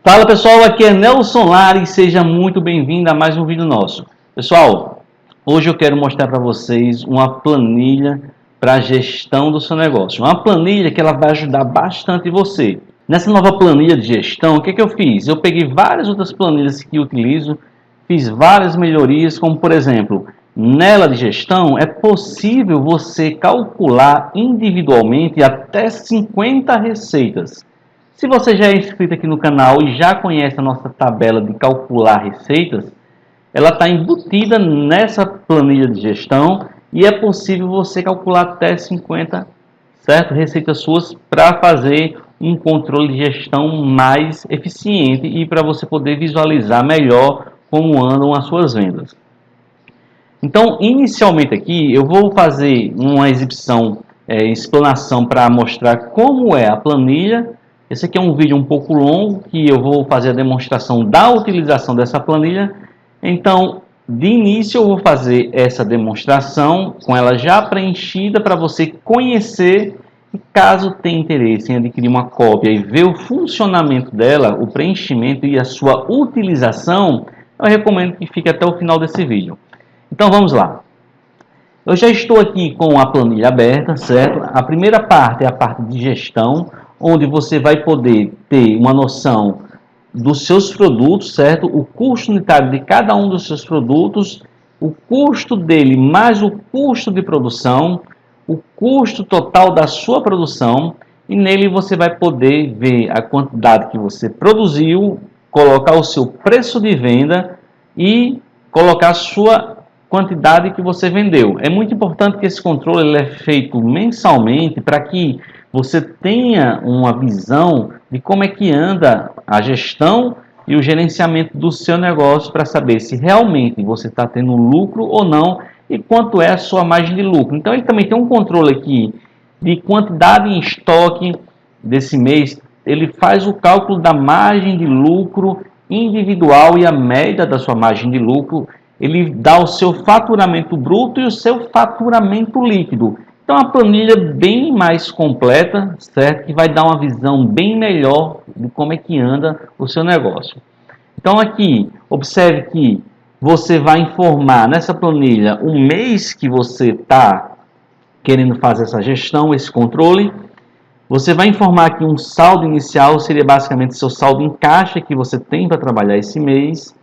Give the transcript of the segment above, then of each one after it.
Fala pessoal, aqui é Nelson Lara e seja muito bem-vindo a mais um vídeo nosso. Pessoal, hoje eu quero mostrar para vocês uma planilha para a gestão do seu negócio. Uma planilha que ela vai ajudar bastante você. Nessa nova planilha de gestão, o que eu fiz? Eu peguei várias outras planilhas que eu utilizo, fiz várias melhorias, como por exemplo, nela de gestão é possível você calcular individualmente até 50 receitas. Se você já é inscrito aqui no canal e já conhece a nossa tabela de calcular receitas, ela está embutida nessa planilha de gestão e é possível você calcular até 50, certo? Receitas suas para fazer um controle de gestão mais eficiente e para você poder visualizar melhor como andam as suas vendas. Então, inicialmente aqui, eu vou fazer uma exibição, explanação para mostrar como é a planilha. Esse aqui é um vídeo um pouco longo, que eu vou fazer a demonstração da utilização dessa planilha. Então, de início, eu vou fazer essa demonstração com ela já preenchida para você conhecer. E caso tenha interesse em adquirir uma cópia e ver o funcionamento dela, o preenchimento e a sua utilização, eu recomendo que fique até o final desse vídeo. Então vamos lá. Eu já estou aqui com a planilha aberta, certo? A primeira parte é a parte de gestão, onde você vai poder ter uma noção dos seus produtos, certo? O custo unitário de cada um dos seus produtos, o custo dele mais o custo de produção, o custo total da sua produção, e nele você vai poder ver a quantidade que você produziu, colocar o seu preço de venda e colocar a sua quantidade que você vendeu. É muito importante que esse controle ele é feito mensalmente para que você tenha uma visão de como é que anda a gestão e o gerenciamento do seu negócio para saber se realmente você está tendo lucro ou não e quanto é a sua margem de lucro. Então ele também tem um controle aqui de quantidade em estoque desse mês. Ele faz o cálculo da margem de lucro individual e a média da sua margem de lucro. Ele dá o seu faturamento bruto e o seu faturamento líquido. Então, a planilha é bem mais completa, certo? Que vai dar uma visão bem melhor de como é que anda o seu negócio. Então, aqui, observe que você vai informar nessa planilha o mês que você está querendo fazer essa gestão, esse controle. Você vai informar que um saldo inicial seria basicamente seu saldo em caixa que você tem para trabalhar esse mês.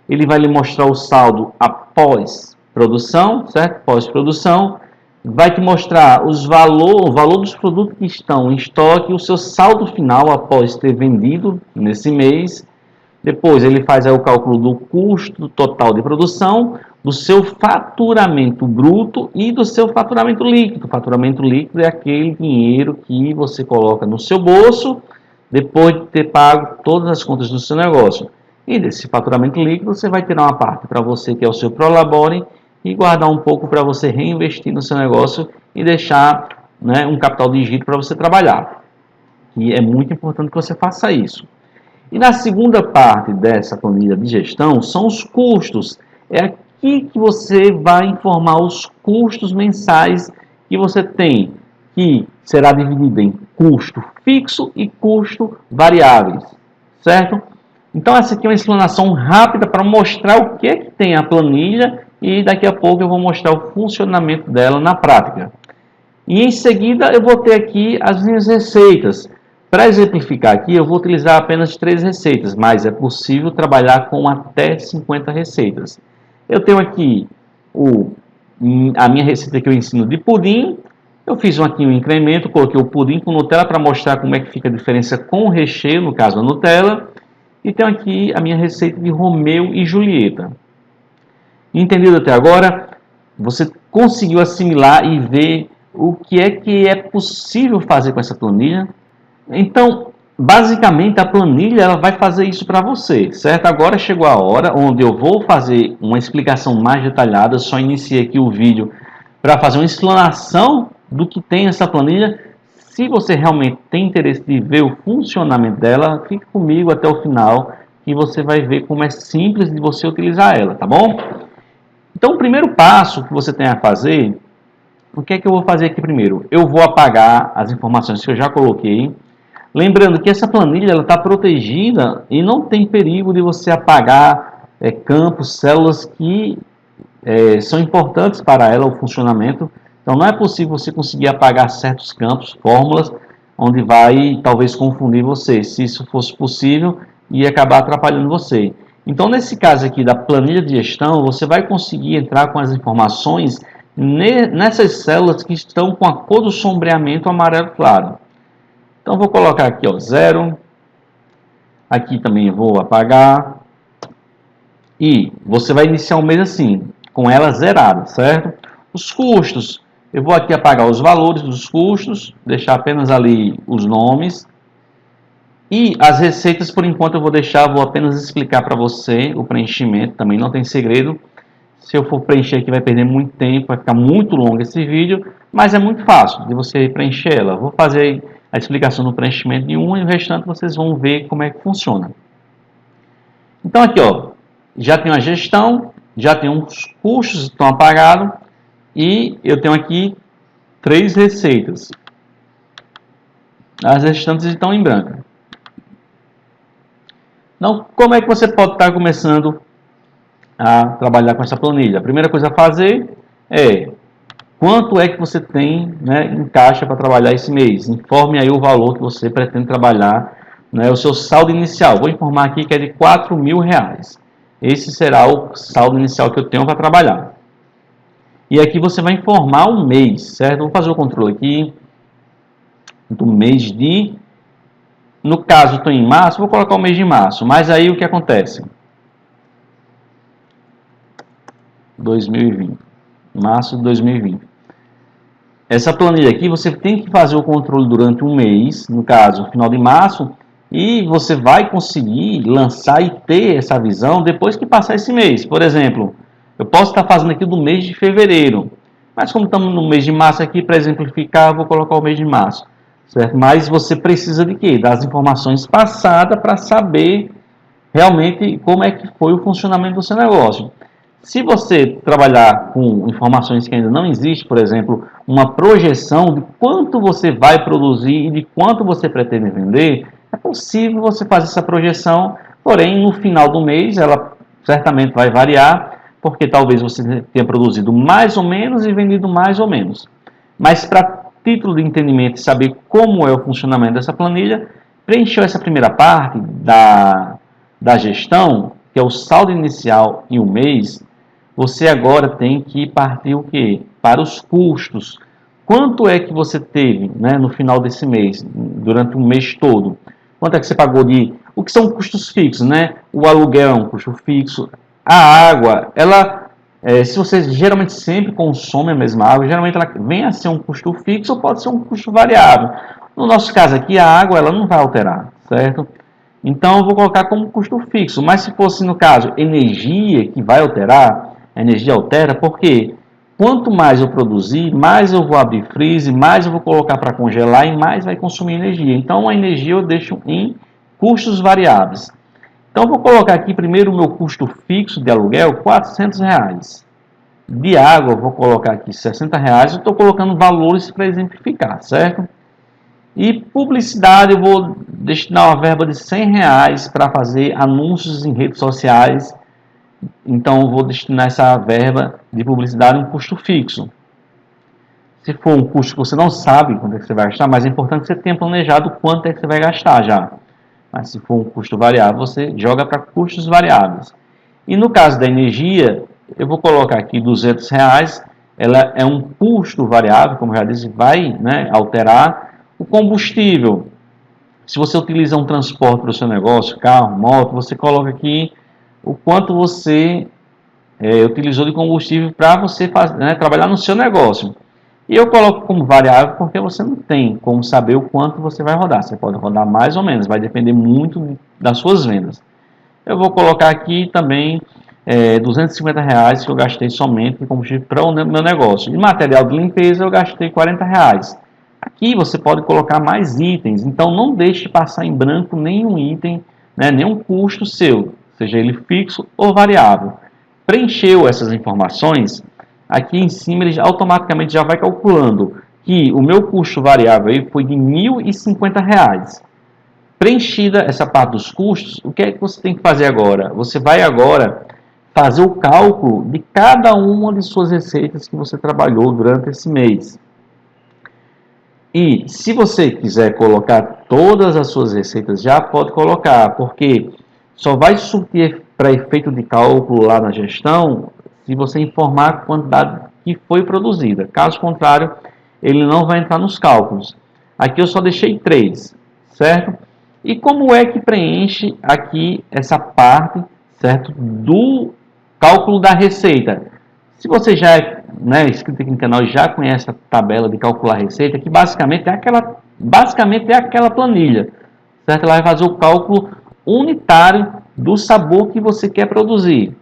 Ele vai lhe mostrar o saldo após produção, certo? Pós-produção. Vai te mostrar o valor dos produtos que estão em estoque, o seu saldo final após ter vendido nesse mês. Depois ele faz aí o cálculo do custo total de produção, do seu faturamento bruto e do seu faturamento líquido. O faturamento líquido é aquele dinheiro que você coloca no seu bolso depois de ter pago todas as contas do seu negócio. E desse faturamento líquido você vai tirar uma parte para você, que é o seu Prolabore, e guardar um pouco para você reinvestir no seu negócio e deixar, né, um capital de giro para você trabalhar. E é muito importante que você faça isso. E na segunda parte dessa planilha de gestão são os custos. É aqui que você vai informar os custos mensais que você tem, que será dividido em custo fixo e custo variáveis, certo? Então essa aqui é uma explanação rápida para mostrar o que é que tem a planilha e daqui a pouco eu vou mostrar o funcionamento dela na prática. E em seguida eu vou ter aqui as minhas receitas. Para exemplificar aqui, eu vou utilizar apenas 3 receitas, mas é possível trabalhar com até 50 receitas. Eu tenho aqui a minha receita que eu ensino de pudim. Eu fiz aqui um incremento, coloquei o pudim com Nutella para mostrar como é que fica a diferença com o recheio, no caso a Nutella. E tenho aqui a minha receita de Romeu e Julieta. Entendido até agora? Você conseguiu assimilar e ver o que é possível fazer com essa planilha? Então, basicamente, a planilha ela vai fazer isso para você, certo? Agora chegou a hora onde eu vou fazer uma explicação mais detalhada. Eu só iniciei aqui o vídeo para fazer uma explanação do que tem essa planilha. Se você realmente tem interesse de ver o funcionamento dela, fique comigo até o final e você vai ver como é simples de você utilizar ela, tá bom? Então, o primeiro passo que você tem a fazer, o que é que eu vou fazer aqui primeiro? Eu vou apagar as informações que eu já coloquei. Lembrando que essa planilha está protegida e não tem perigo de você apagar campos, células que são importantes para ela, o funcionamento. Então não é possível você conseguir apagar certos campos, fórmulas, onde vai talvez confundir você. Se isso fosse possível, ia acabar atrapalhando você. Então nesse caso aqui da planilha de gestão, você vai conseguir entrar com as informações nessas células que estão com a cor do sombreamento amarelo claro. Então vou colocar aqui, ó, 0. Aqui também vou apagar. E você vai iniciar o mês assim, com ela zerada, certo? Os custos, eu vou aqui apagar os valores dos custos, deixar apenas ali os nomes. E as receitas, por enquanto, eu vou deixar, vou apenas explicar para você o preenchimento, também não tem segredo. Se eu for preencher aqui vai perder muito tempo, vai ficar muito longo esse vídeo, mas é muito fácil de você preencher ela. Vou fazer a explicação do preenchimento de uma e o restante vocês vão ver como é que funciona. Então aqui, ó, já tenho a gestão, já tenho os custos que estão apagados e eu tenho aqui 3 receitas. As restantes estão em branco. Então, como é que você pode estar começando a trabalhar com essa planilha? A primeira coisa a fazer é quanto é que você tem, né, em caixa para trabalhar esse mês. Informe aí o valor que você pretende trabalhar, né, o seu saldo inicial. Vou informar aqui que é de R$4.000. Esse será o saldo inicial que eu tenho para trabalhar. E aqui você vai informar o mês, certo? Vou fazer o controle aqui do mês de... No caso, estou em março, vou colocar o mês de março. Mas aí o que acontece? 2020. Março de 2020. Essa planilha aqui, você tem que fazer o controle durante um mês, no caso, final de março, e você vai conseguir lançar e ter essa visão depois que passar esse mês. Por exemplo, eu posso estar fazendo aqui do mês de fevereiro, mas como estamos no mês de março aqui, para exemplificar, eu vou colocar o mês de março. Certo? Mas você precisa de quê? Das informações passadas para saber realmente como é que foi o funcionamento do seu negócio. Se você trabalhar com informações que ainda não existem, por exemplo, uma projeção de quanto você vai produzir e de quanto você pretende vender, é possível você fazer essa projeção, porém no final do mês ela certamente vai variar, porque talvez você tenha produzido mais ou menos e vendido mais ou menos. Mas para título de entendimento e saber como é o funcionamento dessa planilha, preencheu essa primeira parte da gestão, que é o saldo inicial e o mês, você agora tem que partir o quê? Para os custos. Quanto é que você teve, né, no final desse mês, durante o mês todo? Quanto é que você pagou de... O que são custos fixos, né? O aluguel é um custo fixo. A água, ela... se você geralmente sempre consome a mesma água, geralmente ela vem a ser um custo fixo ou pode ser um custo variável. No nosso caso aqui, a água ela não vai alterar, certo? Então eu vou colocar como custo fixo, mas se fosse no caso energia que vai alterar, a energia altera porque quanto mais eu produzir, mais eu vou abrir freezer, mais eu vou colocar para congelar e mais vai consumir energia. Então a energia eu deixo em custos variáveis. Então, eu vou colocar aqui primeiro o meu custo fixo de aluguel, R$400. De água, eu vou colocar aqui R$60. Eu estou colocando valores para exemplificar, certo? E publicidade, eu vou destinar uma verba de R$100 para fazer anúncios em redes sociais. Então, eu vou destinar essa verba de publicidade a um custo fixo. Se for um custo que você não sabe quanto é que você vai gastar, mas é importante que você tenha planejado quanto é que você vai gastar já. Mas se for um custo variável, você joga para custos variáveis. E no caso da energia, eu vou colocar aqui R$200. Ela é um custo variável, como já disse, vai, né, alterar. O combustível, se você utiliza um transporte para o seu negócio, carro, moto, você coloca aqui o quanto você utilizou de combustível para você fazer, né, trabalhar no seu negócio. E eu coloco como variável porque você não tem como saber o quanto você vai rodar. Você pode rodar mais ou menos, vai depender muito das suas vendas. Eu vou colocar aqui também R$250 que eu gastei somente de combustível para o meu negócio. De material de limpeza eu gastei R$40. Aqui você pode colocar mais itens, então não deixe passar em branco nenhum item, né, nenhum custo seu, seja ele fixo ou variável. Preencheu essas informações, aqui em cima ele automaticamente já vai calculando que o meu custo variável aí foi de R$1.050. Preenchida essa parte dos custos, o que é que você tem que fazer agora? Você vai agora fazer o cálculo de cada uma de suas receitas que você trabalhou durante esse mês. E se você quiser colocar todas as suas receitas, já pode colocar, porque só vai surtir para efeito de cálculo lá na gestão se você informar a quantidade que foi produzida. Caso contrário, ele não vai entrar nos cálculos. Aqui eu só deixei 3, certo? E como é que preenche aqui essa parte, certo, do cálculo da receita? Se você já é inscrito aqui no canal e já conhece a tabela de calcular receita, que basicamente é aquela planilha, certo? Ela vai fazer o cálculo unitário do sabor que você quer produzir.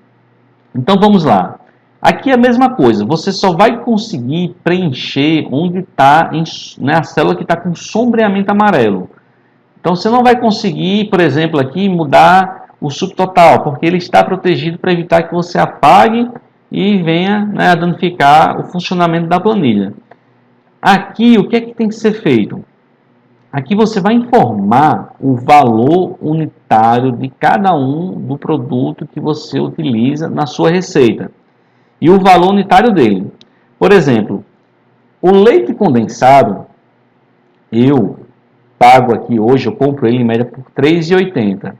Então vamos lá. Aqui é a mesma coisa, você só vai conseguir preencher onde está a célula que está com sombreamento amarelo. Então você não vai conseguir, por exemplo, aqui mudar o subtotal, porque ele está protegido para evitar que você apague e venha a danificar o funcionamento da planilha. Aqui, o que é que tem que ser feito? Aqui você vai informar o valor unitário de cada um do produto que você utiliza na sua receita. E o valor unitário dele. Por exemplo, o leite condensado, eu pago aqui hoje, eu compro ele em média por R$ 3,80.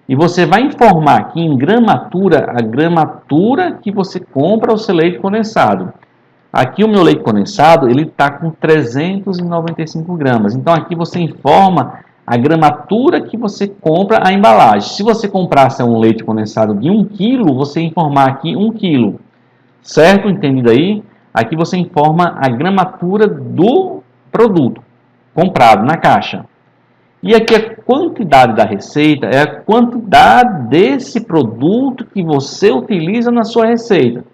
E você vai informar aqui em gramatura, a gramatura que você compra o seu leite condensado. Aqui o meu leite condensado, ele está com 395 gramas. Então aqui você informa a gramatura que você compra a embalagem. Se você comprasse um leite condensado de 1 kg, você informar aqui 1 kg. Certo? Entendido aí? Aqui você informa a gramatura do produto comprado na caixa. E aqui a quantidade da receita é a quantidade desse produto que você utiliza na sua receita.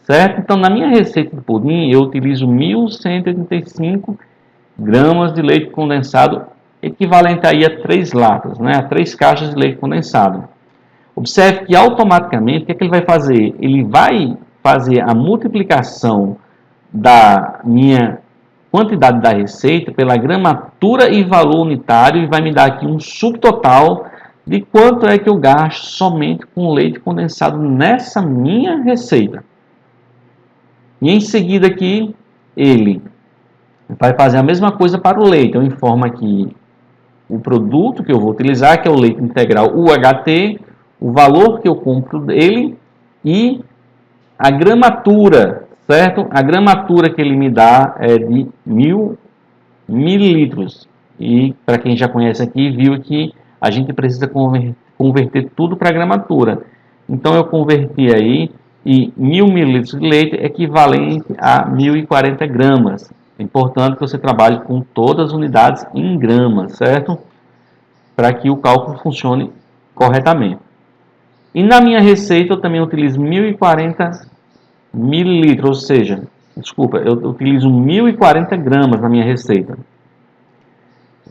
Certo? Então, na minha receita de pudim, eu utilizo 1.185 gramas de leite condensado, equivalente aí a 3 latas, a 3 caixas de leite condensado. Observe que automaticamente, o que é que ele vai fazer? Ele vai fazer a multiplicação da minha quantidade da receita pela gramatura e valor unitário e vai me dar aqui um subtotal de quanto é que eu gasto somente com leite condensado nessa minha receita. E em seguida aqui, ele vai fazer a mesma coisa para o leite. Eu informo aqui o produto que eu vou utilizar, que é o leite integral UHT, o valor que eu compro dele e a gramatura, certo? A gramatura que ele me dá é de 1.000 mililitros. E para quem já conhece aqui, viu que a gente precisa converter tudo para gramatura. Então eu converti aí e 1.000 mililitros de leite é equivalente a 1.040 gramas. É importante que você trabalhe com todas as unidades em gramas, certo? Para que o cálculo funcione corretamente. E na minha receita eu também utilizo 1.040 mililitros, ou seja, eu utilizo 1.040 gramas na minha receita.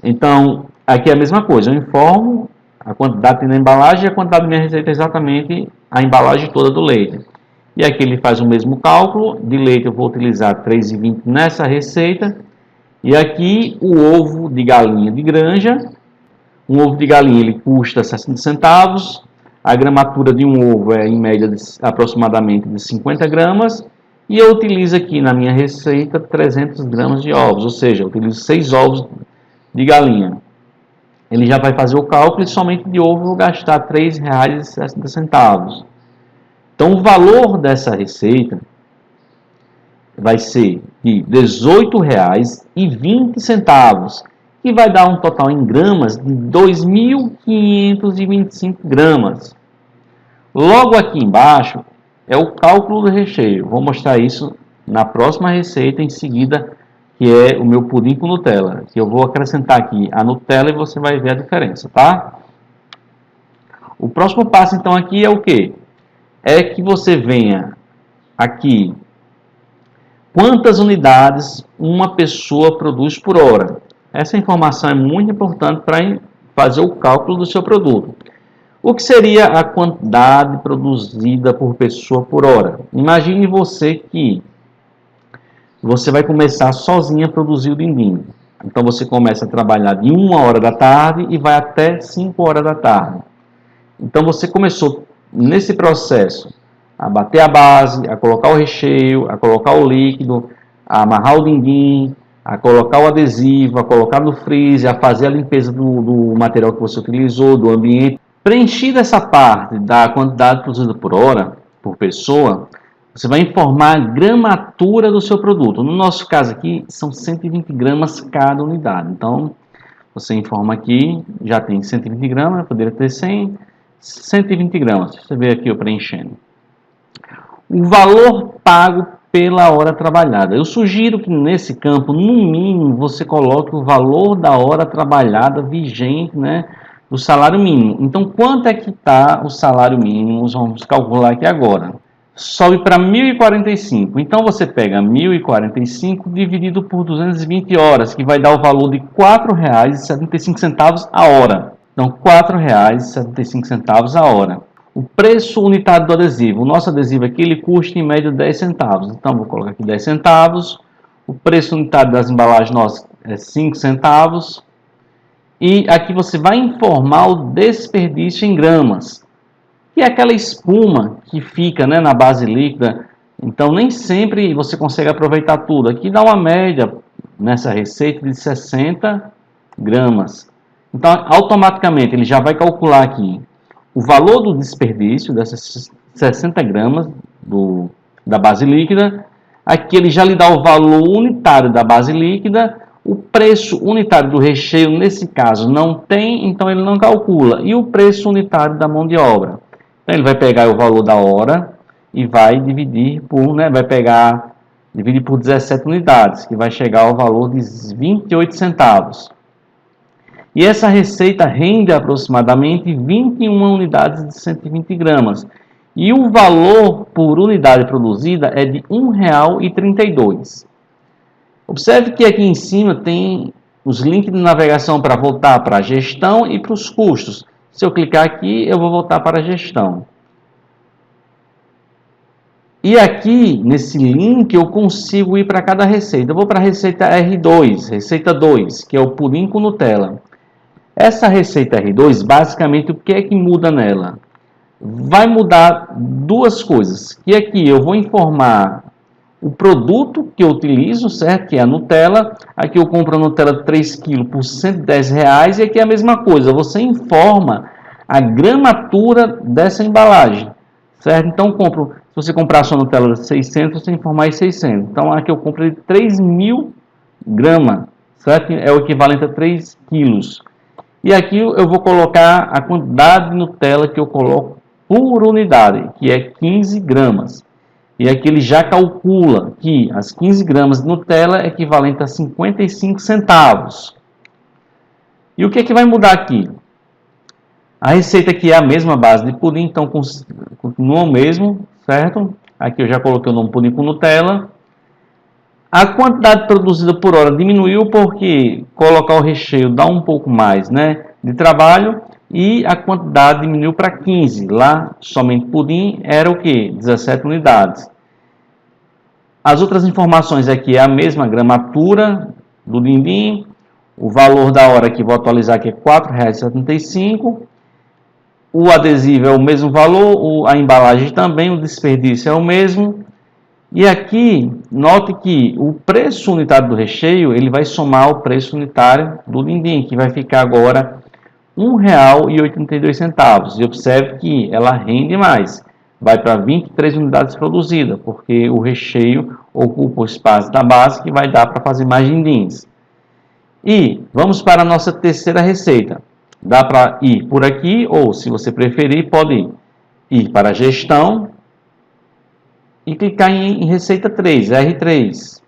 Então, aqui é a mesma coisa, eu informo a quantidade que tem na embalagem e a quantidade da minha receita é exatamente a embalagem toda do leite. E aqui ele faz o mesmo cálculo, de leite eu vou utilizar 3,20 nessa receita. E aqui o ovo de galinha de granja, um ovo de galinha ele custa 60 centavos, a gramatura de um ovo é em média aproximadamente de 50 gramas, e eu utilizo aqui na minha receita 300 gramas de ovos, ou seja, eu utilizo 6 ovos de galinha. Ele já vai fazer o cálculo e somente de ovo eu vou gastar R$ 3,60. Então, o valor dessa receita vai ser de R$ 18,20, que vai dar um total em gramas de 2.525 gramas. Logo aqui embaixo é o cálculo do recheio. Vou mostrar isso na próxima receita em seguida, que é o meu pudim com Nutella. Que eu vou acrescentar aqui a Nutella e você vai ver a diferença, tá? O próximo passo então aqui é o quê? É que você venha aqui quantas unidades uma pessoa produz por hora. Essa informação é muito importante para fazer o cálculo do seu produto. O que seria a quantidade produzida por pessoa por hora? Imagine você que você vai começar sozinha a produzir o din-din. Então você começa a trabalhar de 1 hora da tarde e vai até 5 horas da tarde. Então você começou nesse processo a bater a base, a colocar o recheio, a colocar o líquido, a amarrar o din-din, a colocar o adesivo, a colocar no freezer, a fazer a limpeza do material que você utilizou, do ambiente. Preenchida essa parte da quantidade produzida por hora, por pessoa, você vai informar a gramatura do seu produto. No nosso caso aqui, são 120 gramas cada unidade. Então, você informa aqui, já tem 120 gramas, poderia ter 100, 120 gramas. Você vê aqui eu preenchendo. O valor pago pela hora trabalhada. Eu sugiro que nesse campo, no mínimo, você coloque o valor da hora trabalhada vigente, né, do salário mínimo. Então, quanto é que está o salário mínimo? Vamos calcular aqui agora. Sobe para 1.045. Então, você pega 1.045 dividido por 220 horas, que vai dar o valor de R$ 4,75 a hora. Então, R$ 4,75 a hora. O preço unitário do adesivo. O nosso adesivo aqui ele custa em média 10 centavos. Então, vou colocar aqui 10 centavos. O preço unitário das embalagens nossas é 5 centavos. E aqui você vai informar o desperdício em gramas, que é aquela espuma que fica, né, na base líquida. Então, nem sempre você consegue aproveitar tudo. Aqui dá uma média nessa receita de 60 gramas. Então, automaticamente, ele já vai calcular aqui o valor do desperdício dessas 60 gramas da base líquida. Aqui ele já lhe dá o valor unitário da base líquida. O preço unitário do recheio, nesse caso, não tem, então ele não calcula. E o preço unitário da mão de obra. Então ele vai pegar o valor da hora e vai dividir por, né, dividir por 17 unidades, que vai chegar ao valor de 28 centavos. E essa receita rende aproximadamente 21 unidades de 120 gramas. E o valor por unidade produzida é de R$ 1,32. Observe que aqui em cima tem os links de navegação para voltar para a gestão e para os custos. Se eu clicar aqui, eu vou voltar para a gestão. E aqui, nesse link, eu consigo ir para cada receita. Eu vou para a receita R2, receita 2, que é o pudim com Nutella. Essa receita R2, basicamente, o que é que muda nela? Vai mudar duas coisas. Que aqui eu vou informar o produto que eu utilizo, certo? Que é a Nutella. Aqui eu compro a Nutella de 3 kg por R$ 110 e aqui é a mesma coisa. Você informa a gramatura dessa embalagem, certo? Então, se você comprar a sua Nutella de 600, você informar aí 600. Então, aqui eu compro de 3.000 gramas, certo? É o equivalente a 3 quilos. E aqui eu vou colocar a quantidade de Nutella que eu coloco por unidade, que é 15 gramas. E aqui ele já calcula que as 15 gramas de Nutella é equivalente a 55 centavos. E o que é que vai mudar aqui? A receita aqui é a mesma base de pudim, então continua o mesmo, certo? Aqui eu já coloquei o nome pudim com Nutella. A quantidade produzida por hora diminuiu porque colocar o recheio dá um pouco mais, né, de trabalho. E a quantidade diminuiu para 15. Lá, somente pudim, era o que? 17 unidades. As outras informações aqui é a mesma gramatura do din-din. O valor da hora aqui, vou atualizar aqui, é R$ 4,75. O adesivo é o mesmo valor, a embalagem também, o desperdício é o mesmo. E aqui, note que o preço unitário do recheio, ele vai somar o preço unitário do din-din, que vai ficar agora R$ 1,82. E observe que ela rende mais. Vai para 23 unidades produzidas, porque o recheio ocupa o espaço da base que vai dar para fazer mais din-dins. E vamos para a nossa terceira receita. Dá para ir por aqui, ou se você preferir, pode ir para a gestão e clicar em receita 3, R3.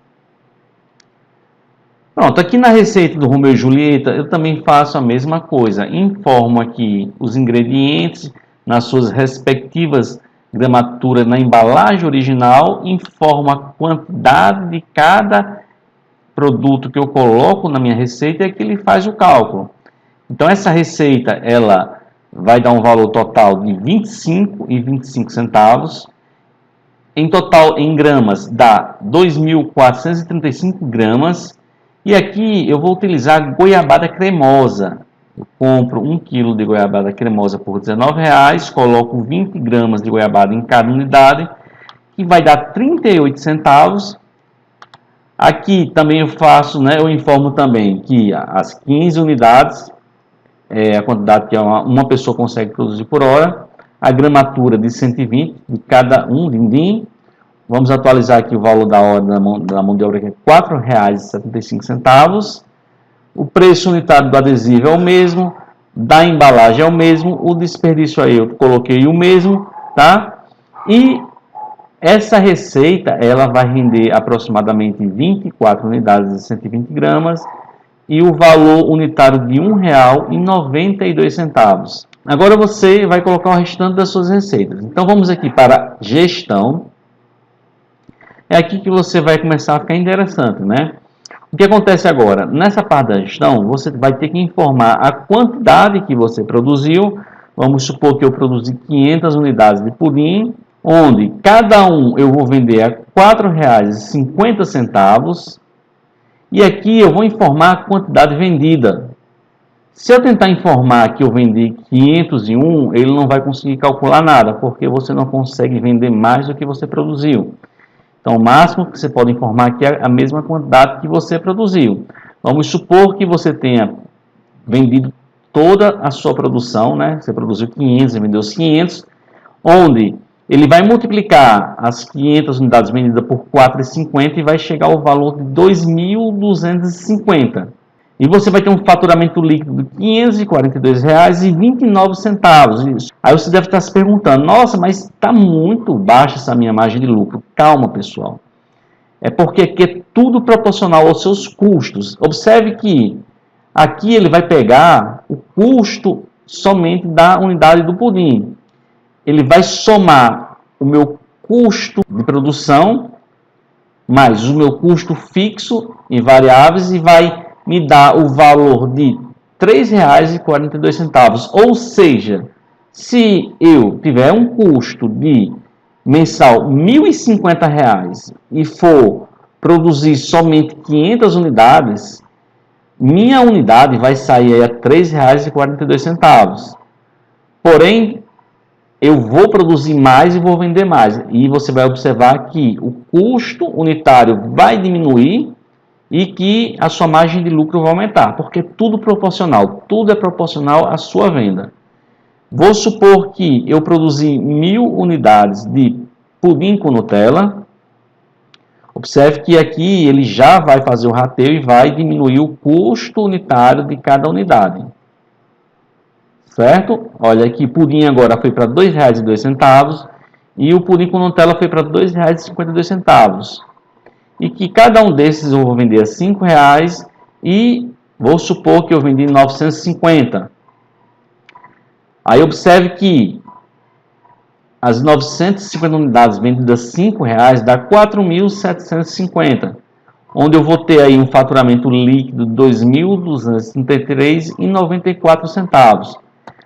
Pronto, aqui na receita do Romeu e Julieta, eu também faço a mesma coisa. Informo aqui os ingredientes nas suas respectivas gramaturas na embalagem original, informo a quantidade de cada produto que eu coloco na minha receita e aqui ele faz o cálculo. Então, essa receita, ela vai dar um valor total de R$ 25,25. Em total, em gramas, dá 2.435 gramas. E aqui eu vou utilizar goiabada cremosa. Eu compro 1 kg de goiabada cremosa por R$19, coloco 20 gramas de goiabada em cada unidade, que vai dar 38 centavos. Aqui também eu faço, né, eu informo também que as 15 unidades, a quantidade que uma pessoa consegue produzir por hora, a gramatura de 120 de cada um din-din. Vamos atualizar aqui o valor da hora da mão de obra, que é R$4,75. O preço unitário do adesivo é o mesmo, da embalagem é o mesmo, o desperdício aí eu coloquei o mesmo, tá? E essa receita, ela vai render aproximadamente 24 unidades de 120 gramas e o valor unitário de R$1,92. Agora você vai colocar o restante das suas receitas. Então vamos aqui para gestão. É aqui que você vai começar a ficar interessante, né? O que acontece agora? Nessa parte da gestão, você vai ter que informar a quantidade que você produziu. Vamos supor que eu produzi 500 unidades de pudim, onde cada um eu vou vender a R$4,50. E aqui eu vou informar a quantidade vendida. Se eu tentar informar que eu vendi 501, ele não vai conseguir calcular nada, porque você não consegue vender mais do que você produziu. Então, o máximo que você pode informar aqui é a mesma quantidade que você produziu. Vamos supor que você tenha vendido toda a sua produção, né? Você produziu 500 e vendeu os 500, onde ele vai multiplicar as 500 unidades vendidas por 4,50 e vai chegar ao valor de 2.250. E você vai ter um faturamento líquido de R$542,29. Aí você deve estar se perguntando, nossa, mas está muito baixa essa minha margem de lucro. Calma, pessoal. É porque aqui é tudo proporcional aos seus custos. Observe que aqui ele vai pegar o custo somente da unidade do pudim. Ele vai somar o meu custo de produção mais o meu custo fixo em variáveis e vai me dá o valor de R$3,42. Ou seja, se eu tiver um custo de mensal R$1.050 e for produzir somente 500 unidades, minha unidade vai sair a R$3,42. Porém, eu vou produzir mais e vou vender mais. E você vai observar que o custo unitário vai diminuir e que a sua margem de lucro vai aumentar, porque tudo proporcional, tudo é proporcional à sua venda. Vou supor que eu produzi 1.000 unidades de pudim com Nutella. Observe que aqui ele já vai fazer o rateio e vai diminuir o custo unitário de cada unidade. Certo? Olha aqui, pudim agora foi para R$2,02 e o pudim com Nutella foi para R$2,52. E que cada um desses eu vou vender a R$5 e vou supor que eu vendi 950. Aí observe que as 950 unidades vendidas a R$5 dá 4.750, onde eu vou ter aí um faturamento líquido de 2.233,94 centavos.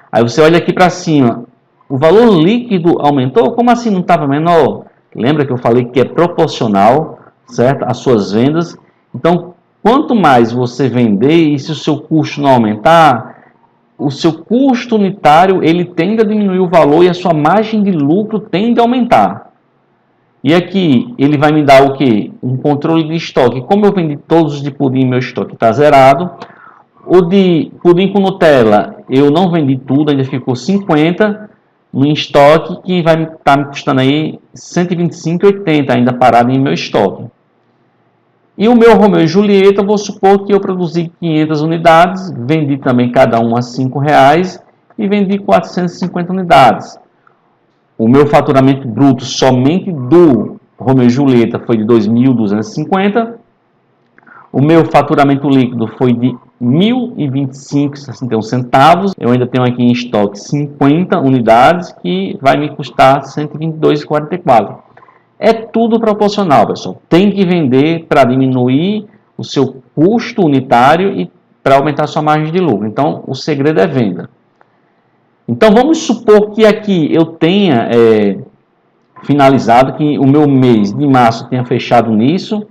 Aí você olha aqui para cima, o valor líquido aumentou? Como assim não estava menor? Lembra que eu falei que é proporcional, certo? As suas vendas. Então, quanto mais você vender e se o seu custo não aumentar, o seu custo unitário ele tende a diminuir o valor e a sua margem de lucro tende a aumentar. E aqui ele vai me dar o que? Um controle de estoque. Como eu vendi todos os de pudim, meu estoque está zerado. O de pudim com Nutella, eu não vendi tudo, ainda ficou 50 no estoque, que vai estar me custando aí 125,80 ainda parado em meu estoque. E o meu Romeu e Julieta, vou supor que eu produzi 500 unidades, vendi também cada um a R$5 e vendi 450 unidades. O meu faturamento bruto somente do Romeu e Julieta foi de 2.250. O meu faturamento líquido foi de R$ 1.025,61 centavos. Eu ainda tenho aqui em estoque 50 unidades, que vai me custar R$ 122,44. É tudo proporcional, pessoal. Tem que vender para diminuir o seu custo unitário e para aumentar a sua margem de lucro. Então, o segredo é venda. Então, vamos supor que aqui eu tenha finalizado, que o meu mês de março tenha fechado nisso.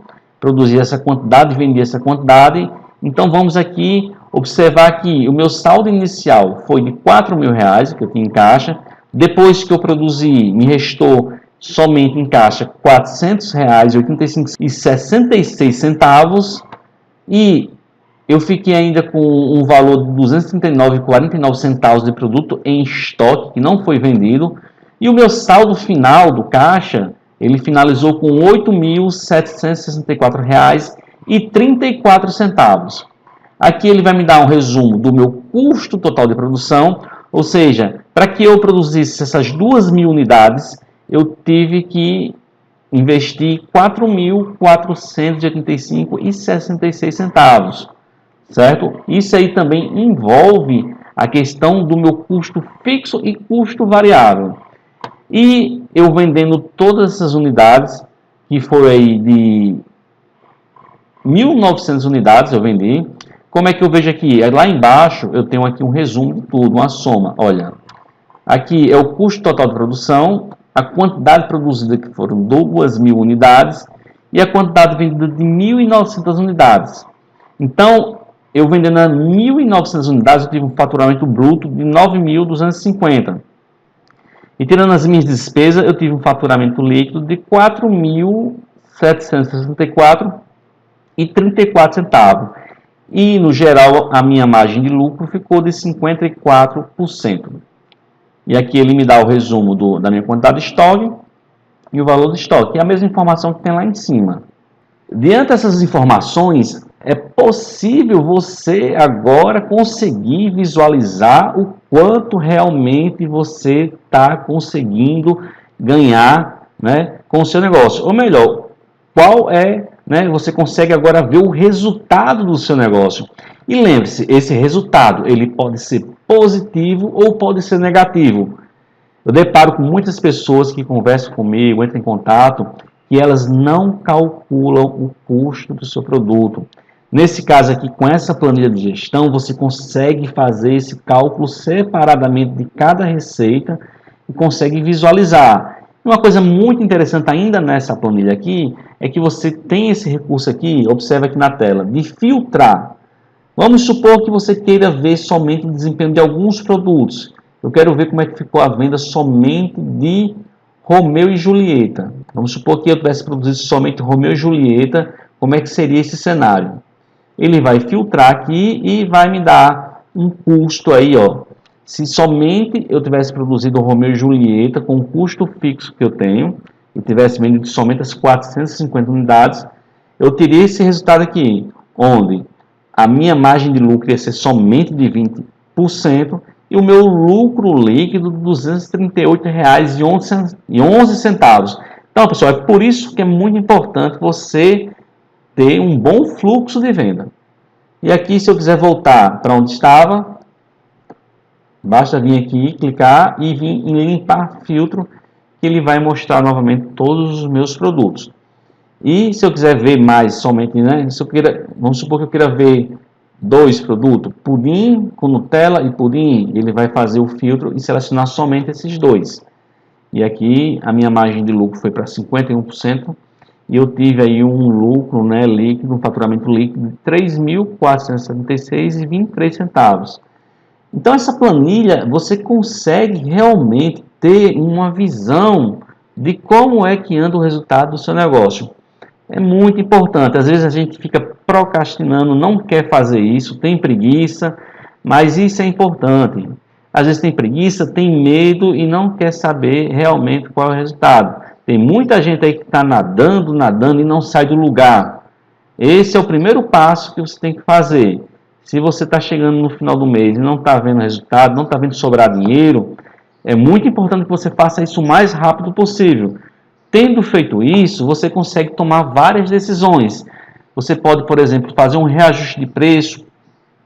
produzia essa quantidade, vendia essa quantidade. Então vamos aqui observar que o meu saldo inicial foi de R$ 4.000 que eu tinha em caixa. Depois que eu produzi, me restou somente em caixa R$ 400,85,66. E eu fiquei ainda com um valor de R$ 239,49 de produto em estoque, que não foi vendido. E o meu saldo final do caixa, ele finalizou com R$ 8.764,34. Aqui ele vai me dar um resumo do meu custo total de produção, ou seja, para que eu produzisse essas 2.000 unidades, eu tive que investir R$ 4.485,66. Certo? Isso aí também envolve a questão do meu custo fixo e custo variável. E eu vendendo todas essas unidades, que foi aí de 1.900 unidades eu vendi. Como é que eu vejo aqui? Lá embaixo eu tenho aqui um resumo de tudo, uma soma. Olha, aqui é o custo total de produção, a quantidade produzida que foram 2.000 unidades e a quantidade vendida de 1.900 unidades. Então, eu vendendo 1.900 unidades, eu tive um faturamento bruto de 9.250. E tirando as minhas despesas, eu tive um faturamento líquido de 4.764,34. E, no geral, a minha margem de lucro ficou de 54%. E aqui ele me dá o resumo da minha quantidade de estoque e o valor do estoque. É a mesma informação que tem lá em cima. Diante dessas informações, é possível você agora conseguir visualizar o quanto realmente você está conseguindo ganhar, né, com o seu negócio. Ou melhor, qual é, né, você consegue agora ver o resultado do seu negócio. E lembre-se, esse resultado ele pode ser positivo ou pode ser negativo. Eu deparo com muitas pessoas que conversam comigo, entram em contato, que elas não calculam o custo do seu produto. Nesse caso aqui, com essa planilha de gestão, você consegue fazer esse cálculo separadamente de cada receita e consegue visualizar. Uma coisa muito interessante ainda nessa planilha aqui, é que você tem esse recurso aqui, observa aqui na tela, de filtrar. Vamos supor que você queira ver somente o desempenho de alguns produtos. Eu quero ver como é que ficou a venda somente de Romeu e Julieta. Vamos supor que eu tivesse produzido somente Romeu e Julieta, como é que seria esse cenário? Ele vai filtrar aqui e vai me dar um custo aí, ó. Se somente eu tivesse produzido Romeu e Julieta com o custo fixo que eu tenho, e tivesse vendido somente as 450 unidades, eu teria esse resultado aqui, onde a minha margem de lucro ia ser somente de 20% e o meu lucro líquido de R$ 238,11. Então, pessoal, é por isso que é muito importante você ter um bom fluxo de venda. E aqui, se eu quiser voltar para onde estava, basta vir aqui, clicar e vir em limpar filtro, que ele vai mostrar novamente todos os meus produtos. E se eu quiser ver mais somente, né, vamos supor que eu queira ver 2 produtos, pudim com Nutella e pudim, ele vai fazer o filtro e selecionar somente esses 2. E aqui a minha margem de lucro foi para 51%. E eu tive aí um lucro, né, líquido, um faturamento líquido de R$ 3.476,23. Então, essa planilha, você consegue realmente ter uma visão de como é que anda o resultado do seu negócio. É muito importante. Às vezes a gente fica procrastinando, não quer fazer isso, tem preguiça, mas isso é importante. Às vezes tem preguiça, tem medo e não quer saber realmente qual é o resultado. Tem muita gente aí que está nadando e não sai do lugar. Esse é o primeiro passo que você tem que fazer. Se você está chegando no final do mês e não está vendo resultado, não está vendo sobrar dinheiro, é muito importante que você faça isso o mais rápido possível. Tendo feito isso, você consegue tomar várias decisões. Você pode, por exemplo, fazer um reajuste de preço,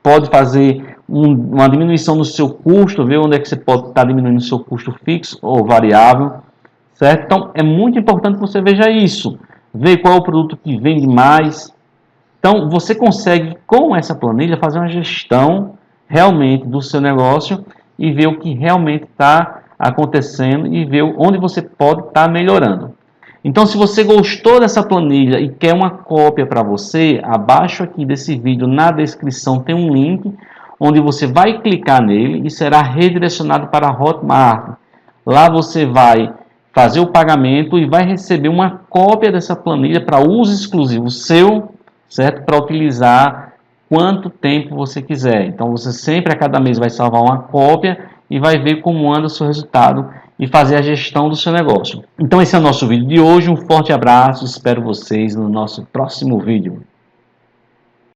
pode fazer uma diminuição no seu custo, ver onde é que você pode estar diminuindo o seu custo fixo ou variável. Certo? Então, é muito importante que você veja isso. Ver qual é o produto que vende mais. Então, você consegue, com essa planilha, fazer uma gestão realmente do seu negócio e ver o que realmente está acontecendo e ver onde você pode estar melhorando. Então, se você gostou dessa planilha e quer uma cópia para você, abaixo aqui desse vídeo, na descrição, tem um link onde você vai clicar nele e será redirecionado para a Hotmart. Lá você vai fazer o pagamento e vai receber uma cópia dessa planilha para uso exclusivo seu, certo? Para utilizar quanto tempo você quiser. Então, você sempre, a cada mês, vai salvar uma cópia e vai ver como anda o seu resultado e fazer a gestão do seu negócio. Então esse é o nosso vídeo de hoje, um forte abraço, espero vocês no nosso próximo vídeo.